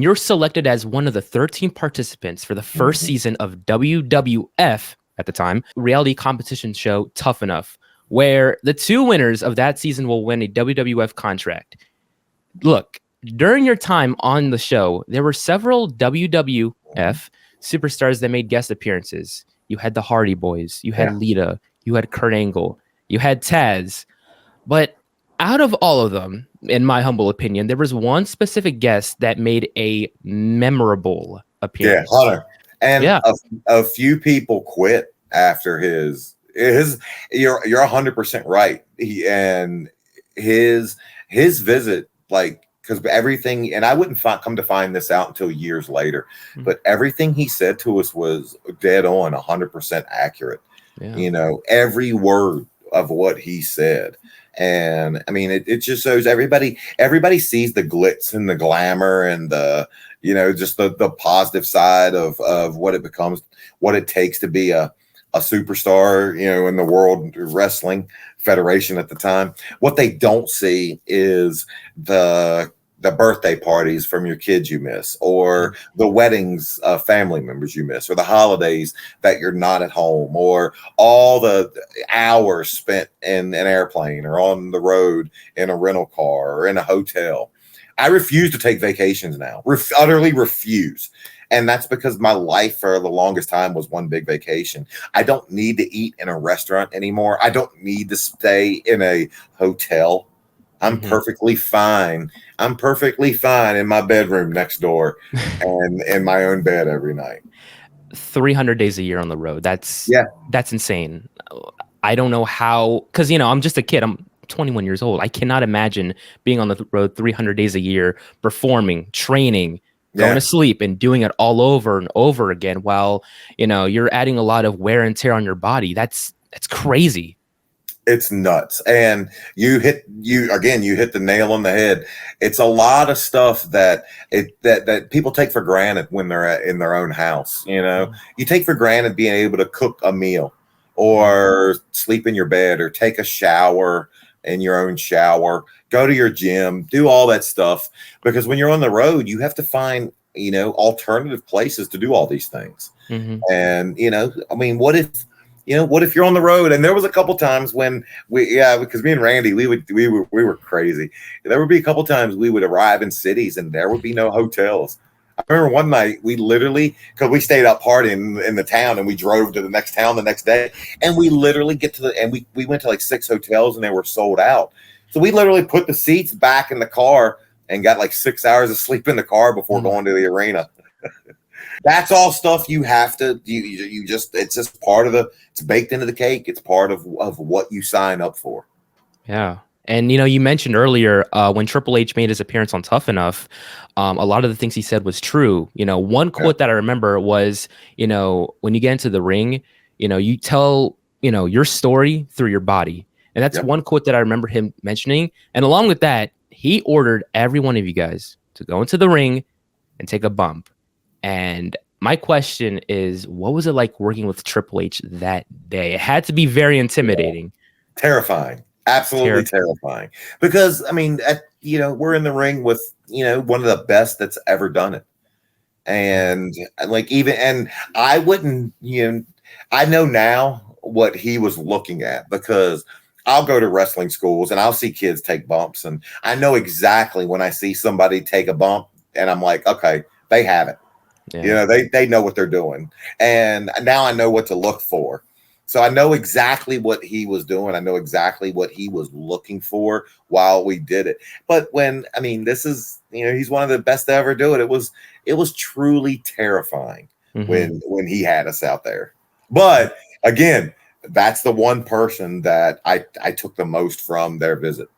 You're selected as one of the 13 participants for the first season of WWF at the time, reality competition show Tough Enough, where the two winners of that season will win a WWF contract. Look, during your time on the show, there were several WWF superstars that made guest appearances. You had the Hardy Boys, you had Lita, you had Kurt Angle, you had Taz. But out of all of them, in my humble opinion, there was one specific guest that made a memorable appearance. Yeah, Hunter. And a few people quit after his you're 100% right. His visit, like, because everything, and I wouldn't come to find this out until years later, but everything he said to us was dead on, 100% accurate. You know, every word of what he said. And I mean, it just shows everybody sees the glitz and the glamour and the, you know, just the positive side of what it becomes, what it takes to be a superstar, you know, in the World Wrestling Federation at the time. What they don't see is the birthday parties from your kids you miss, or the weddings of family members you miss, or the holidays that you're not at home, or all the hours spent in an airplane or on the road in a rental car or in a hotel. I refuse to take vacations now. Utterly refuse. And that's because my life for the longest time was one big vacation. I don't need to eat in a restaurant anymore. I don't need to stay in a hotel. I'm perfectly fine. I'm perfectly fine in my bedroom next door and in my own bed every night. 300 days a year on the road. That's insane. I don't know how, because, you know, I'm just a kid. I'm 21 years old. I cannot imagine being on the road 300 days a year, performing, training, going to sleep, and doing it all over and over again while, you know, you're adding a lot of wear and tear on your body. That's crazy. It's nuts. And you hit the nail on the head. It's a lot of stuff that people take for granted when they're in their own house. You know, you take for granted being able to cook a meal or sleep in your bed or take a shower in your own shower, go to your gym, do all that stuff. Because when you're on the road, you have to find, you know, alternative places to do all these things. And, you know, I mean, what if you're on the road? And there was a couple times when because me and Randy, we were crazy. There would be a couple times we would arrive in cities and there would be no hotels. I remember one night we literally, because we stayed up partying in the town and we drove to the next town the next day, and we literally we went to like 6 hotels and they were sold out. So we literally put the seats back in the car and got like 6 hours of sleep in the car before going to the arena. That's all stuff you have to, it's just part of it's baked into the cake. It's part of what you sign up for. Yeah. And, you know, you mentioned earlier when Triple H made his appearance on Tough Enough, a lot of the things he said was true. You know, one quote that I remember was, you know, when you get into the ring, you know, you tell, you know, your story through your body. And that's one quote that I remember him mentioning. And along with that, he ordered every one of you guys to go into the ring and take a bump. And my question is, what was it like working with Triple H that day? It had to be very intimidating. Terrifying. Absolutely terrifying. Because, I mean, you know, we're in the ring with, you know, one of the best that's ever done it. And like, and I wouldn't, you know, I know now what he was looking at, because I'll go to wrestling schools and I'll see kids take bumps. And I know exactly when I see somebody take a bump and I'm like, okay, they have it. Yeah. You know, they know what they're doing. And now I know what to look for. So I know exactly what he was doing. I know exactly what he was looking for while we did it. But this is, you know, he's one of the best to ever do it. It was truly terrifying when he had us out there. But again, that's the one person that I took the most from their visit.